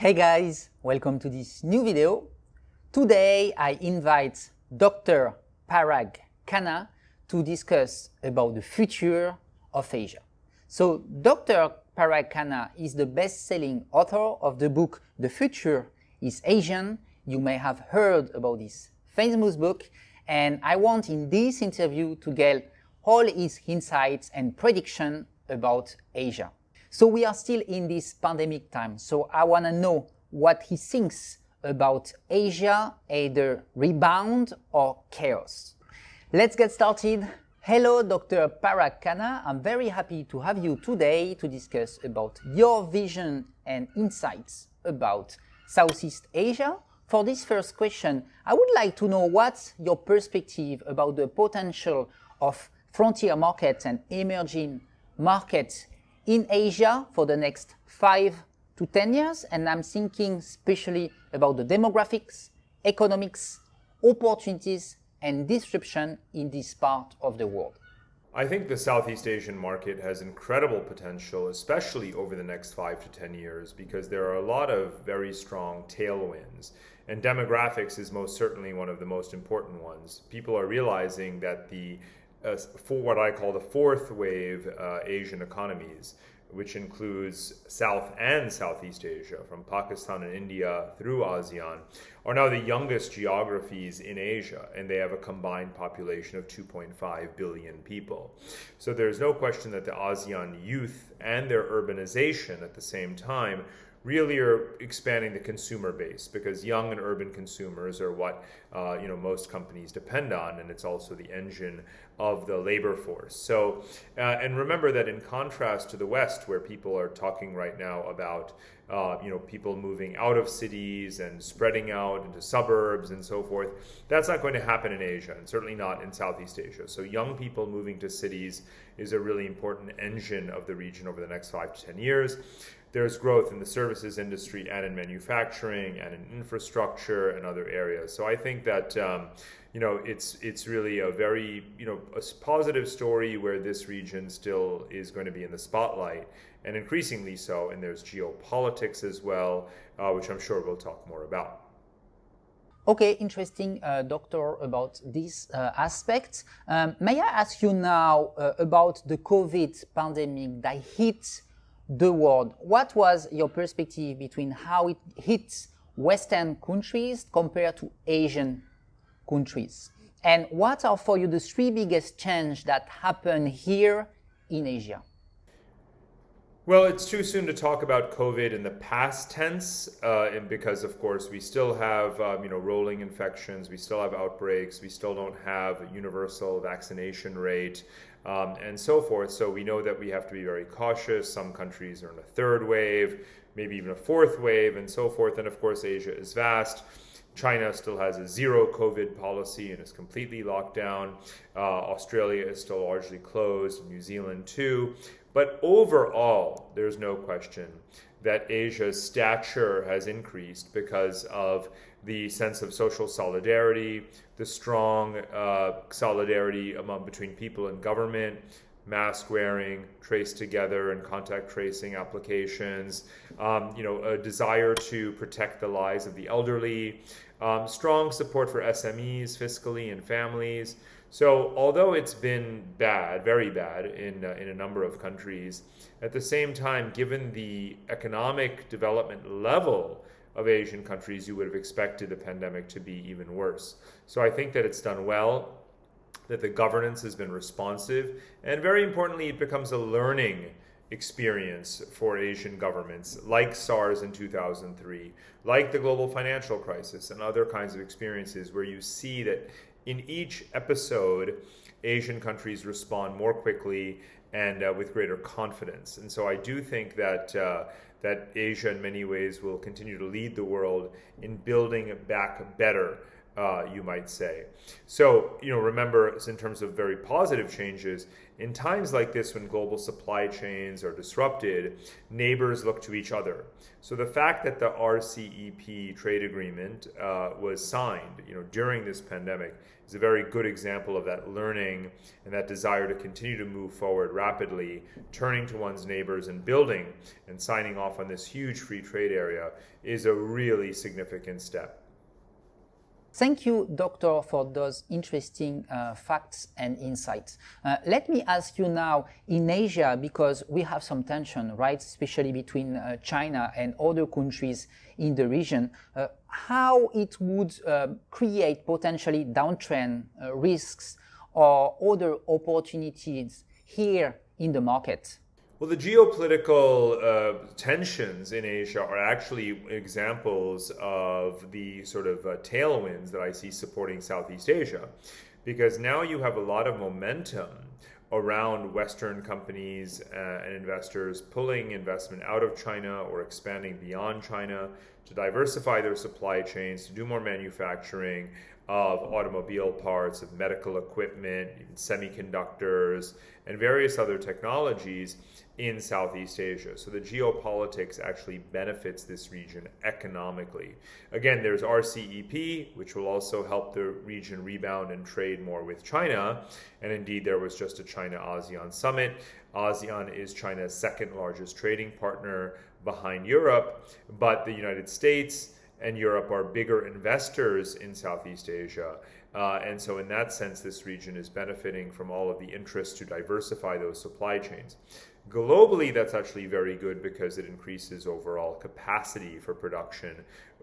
Hey guys, welcome to this new video. Today I invite Dr. Parag Khanna to discuss about the future of Asia. So Dr. Parag Khanna is the best-selling author of the book The Future is Asian. You may have heard about this famous book, and I want in this interview to get all his insights and prediction about Asia. So we are still in this pandemic time, so I want to know what he thinks about Asia, either rebound or chaos. Let's get started. Hello, Dr. Parag Khanna. I'm very happy to have you today to discuss about your vision and insights about Southeast Asia. For this first question, I would like to know what's your perspective about the potential of frontier markets and emerging markets in Asia for the next 5 to 10 years, and I'm thinking especially about the demographics, economics, opportunities, and disruption in this part of the world. I think the Southeast Asian market has incredible potential, especially over the next 5 to 10 years, because there are a lot of very strong tailwinds. And demographics is most certainly one of the most important ones. People are realizing that for what I call the fourth wave Asian economies, which includes South and Southeast Asia, from Pakistan and India through ASEAN, are now the youngest geographies in Asia, and they have a combined population of 2.5 billion people. So there's no question that the ASEAN youth and their urbanization at the same time really are expanding the consumer base, because young and urban consumers are what most companies depend on, and it's also the engine of the labor force. So, and remember that in contrast to the West, where people are talking right now about people moving out of cities and spreading out into suburbs and so forth, that's not going to happen in Asia, and certainly not in Southeast Asia. So young people moving to cities is a really important engine of the region over the next 5 to 10 years. There's growth in the services industry and in manufacturing and in infrastructure and other areas. So I think that it's really a very a positive story where this region still is going to be in the spotlight, and increasingly so. And there's geopolitics as well, which I'm sure we'll talk more about. Okay, interesting, Doctor, about this aspect. May I ask you now about the COVID pandemic that hit the world? What was your perspective between how it hits Western countries compared to Asian countries? And what are for you the 3 biggest changes that happened here in Asia? Well, it's too soon to talk about COVID in the past tense, and because, of course, we still have rolling infections, we still have outbreaks, we still don't have a universal vaccination rate, and so forth. So we know that we have to be very cautious. Some countries are in a 3rd wave, maybe even a 4th wave, and so forth. And of course, Asia is vast. China still has a zero COVID policy and is completely locked down. Australia is still largely closed, New Zealand too. But overall, there's no question that Asia's stature has increased because of the sense of social solidarity, the strong solidarity between people and government, mask wearing, trace together and contact tracing applications, a desire to protect the lives of the elderly, strong support for SMEs fiscally and families. So although it's been bad, very bad in a number of countries, at the same time, given the economic development level of Asian countries, you would have expected the pandemic to be even worse. So I think that it's done well, that the governance has been responsive, and very importantly, it becomes a learning experience for Asian governments, like SARS in 2003, like the global financial crisis and other kinds of experiences where you see that in each episode, Asian countries respond more quickly and with greater confidence. And so I do think that Asia in many ways will continue to lead the world in building back better you might say. So, remember, in terms of very positive changes, in times like this when global supply chains are disrupted, neighbors look to each other. So the fact that the RCEP trade agreement was signed, during this pandemic is a very good example of that learning and that desire to continue to move forward rapidly, turning to one's neighbors and building and signing off on this huge free trade area is a really significant step. Thank you, Doctor, for those interesting facts and insights. Let me ask you now, in Asia, because we have some tension, right, especially between China and other countries in the region, how it would create potentially downtrend risks or other opportunities here in the market? Well, the geopolitical tensions in Asia are actually examples of the sort of tailwinds that I see supporting Southeast Asia, because now you have a lot of momentum around Western companies and investors pulling investment out of China or expanding beyond China to diversify their supply chains, to do more manufacturing of automobile parts, of medical equipment, even semiconductors, and various other technologies in Southeast Asia. So the geopolitics actually benefits this region economically. Again, there's RCEP, which will also help the region rebound and trade more with China. And indeed, there was just a China-ASEAN summit. ASEAN is China's second largest trading partner behind Europe, but the United States and Europe are bigger investors in Southeast Asia. And so in that sense, this region is benefiting from all of the interest to diversify those supply chains. Globally, that's actually very good because it increases overall capacity for production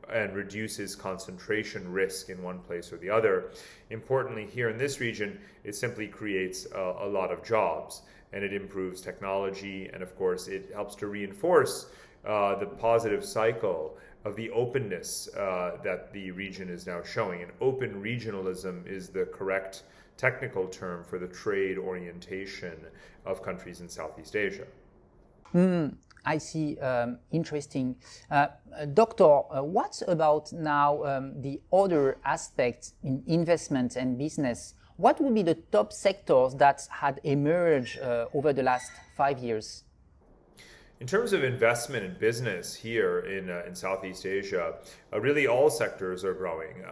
and reduces concentration risk in one place or the other. Importantly, here in this region, it simply creates a lot of jobs, and it improves technology, and of course, it helps to reinforce the positive cycle of the openness that the region is now showing. And open regionalism is the correct technical term for the trade orientation of countries in Southeast Asia. I see. Interesting. Doctor, what about now the other aspects in investment and business? What would be the top sectors that had emerged over the last 5 years? In terms of investment and business here in Southeast Asia, really all sectors are growing.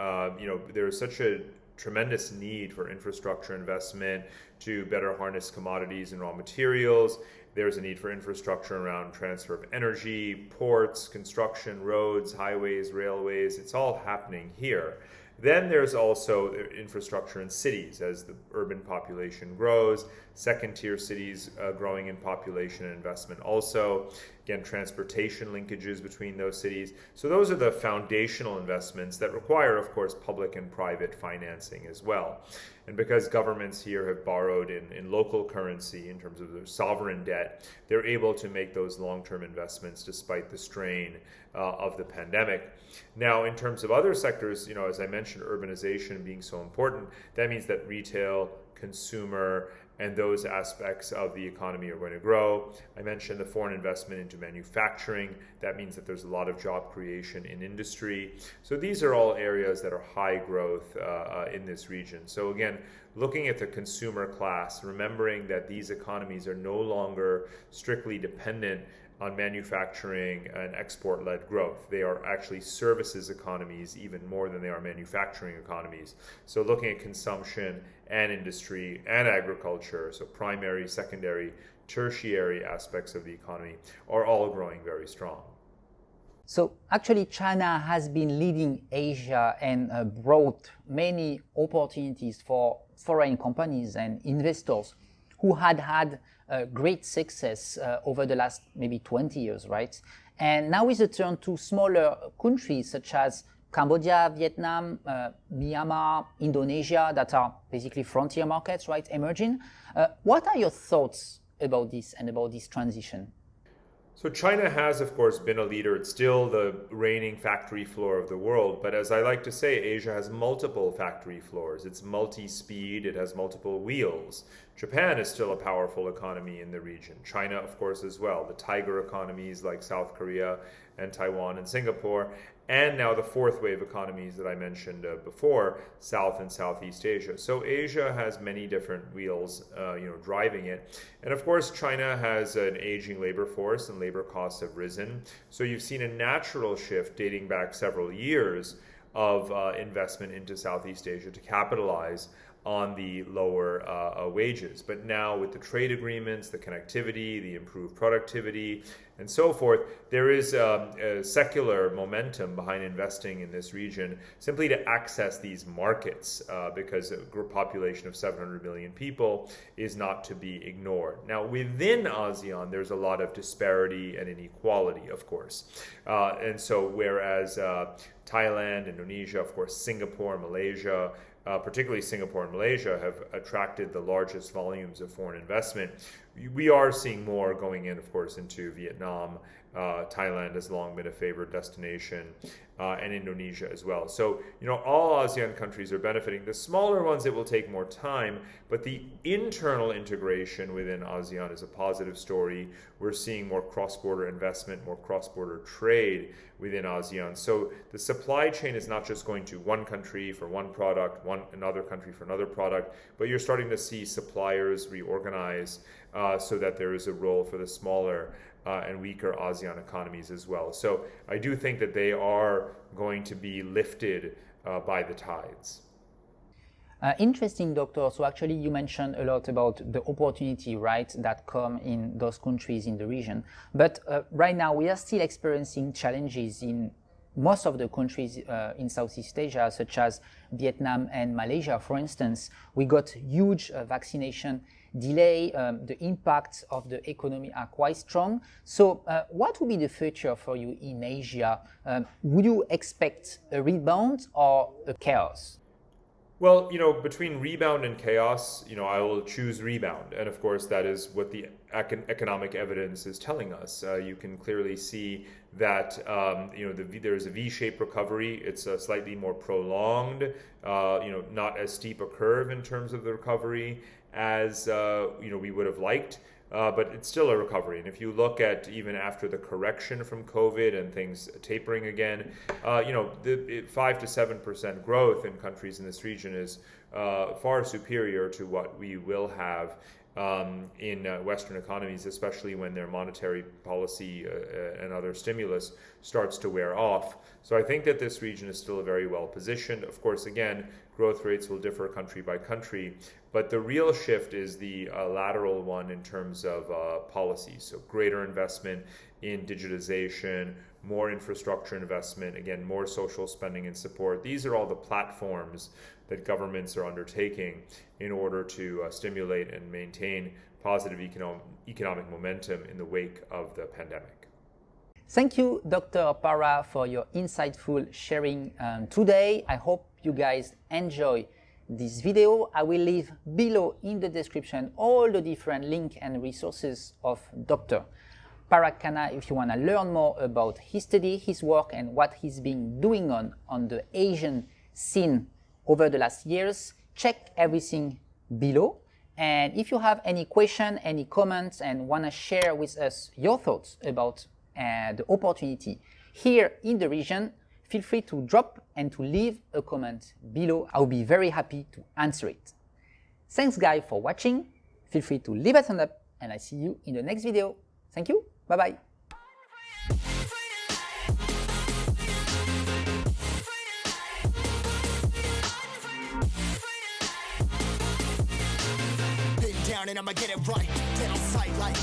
There's such a tremendous need for infrastructure investment to better harness commodities and raw materials. There's a need for infrastructure around transfer of energy, ports, construction, roads, highways, railways. It's all happening here. Then there's also infrastructure in cities as the urban population grows, second-tier cities growing in population and investment also. Again, transportation linkages between those cities. So those are the foundational investments that require, of course, public and private financing as well. And because governments here have borrowed in local currency in terms of their sovereign debt, they're able to make those long-term investments despite the strain of the pandemic. Now, in terms of other sectors, as I mentioned, urbanization being so important, that means that retail, consumer, and those aspects of the economy are going to grow. I mentioned the foreign investment into manufacturing. That means that there's a lot of job creation in industry. So these are all areas that are high growth in this region. So again, looking at the consumer class, remembering that these economies are no longer strictly dependent on manufacturing and export-led growth. They are actually services economies even more than they are manufacturing economies. So looking at consumption and industry and agriculture, so primary, secondary, tertiary aspects of the economy are all growing very strong. So actually China has been leading Asia and brought many opportunities for foreign companies and investors who had great success over the last maybe 20 years, right? And now is a turn to smaller countries such as Cambodia, Vietnam, Myanmar, Indonesia, that are basically frontier markets, right, emerging. What are your thoughts about this and about this transition? So China has, of course, been a leader. It's still the reigning factory floor of the world. But as I like to say, Asia has multiple factory floors. It's multi-speed. It has multiple wheels. Japan is still a powerful economy in the region. China, of course, as well. The tiger economies like South Korea and Taiwan and Singapore, and now the fourth wave economies that I mentioned before, South and Southeast Asia. So Asia has many different wheels, driving it. And of course, China has an aging labor force and labor costs have risen. So you've seen a natural shift dating back several years of investment into Southeast Asia to capitalize on the lower wages. But now with the trade agreements, the connectivity, the improved productivity, and so forth, there is a secular momentum behind investing in this region simply to access these markets because a population of 700 million people is not to be ignored. Now within ASEAN, there's a lot of disparity and inequality, of course. And so whereas Thailand, Indonesia, of course, Singapore, Malaysia, particularly Singapore and Malaysia, have attracted the largest volumes of foreign investment. We are seeing more going in, of course, into Vietnam. Thailand has long been a favored destination, and Indonesia as well. So, all ASEAN countries are benefiting. The smaller ones, it will take more time, but the internal integration within ASEAN is a positive story. We're seeing more cross-border investment, more cross-border trade within ASEAN. So the supply chain is not just going to one country for one product, another country for another product, but you're starting to see suppliers reorganize so that there is a role for the smaller and weaker ASEAN economies as well. So I do think that they are going to be lifted by the tides. Interesting, Doctor. So actually you mentioned a lot about the opportunity, right, that come in those countries in the region. But right now we are still experiencing challenges in most of the countries in Southeast Asia, such as Vietnam and Malaysia, for instance. We got huge vaccination delay. The impacts of the economy are quite strong. So what would be the future for you in Asia? Would you expect a rebound or a chaos? Well, between rebound and chaos, I will choose rebound. And of course, that is what the economic evidence is telling us. You can clearly see that, there's a V-shaped recovery. It's slightly more prolonged, not as steep a curve in terms of the recovery as, we would have liked. But it's still a recovery. And if you look at even after the correction from COVID and things tapering again, the 5 to 7% growth in countries in this region is far superior to what we will have in Western economies, especially when their monetary policy and other stimulus starts to wear off. So I think that this region is still very well positioned. Of course, again, growth rates will differ country by country, but the real shift is the lateral one in terms of policies. So greater investment in digitization, more infrastructure investment, again, more social spending and support. These are all the platforms that governments are undertaking in order to stimulate and maintain positive economic momentum in the wake of the pandemic. Thank you, Dr. Para, for your insightful sharing today. I hope you guys enjoy this video. I will leave below in the description all the different links and resources of Dr. Parag Khanna if you want to learn more about his study, his work, and what he's been doing on the Asian scene over the last years. Check everything below. And if you have any question, any comments, and want to share with us your thoughts about the opportunity here in the region, feel free to drop and to leave a comment below. I'll be very happy to answer it. Thanks guys for watching. Feel free to leave a thumbs up and I see you in the next video. Thank you. Bye-bye. And I'ma get it right, dead on sight like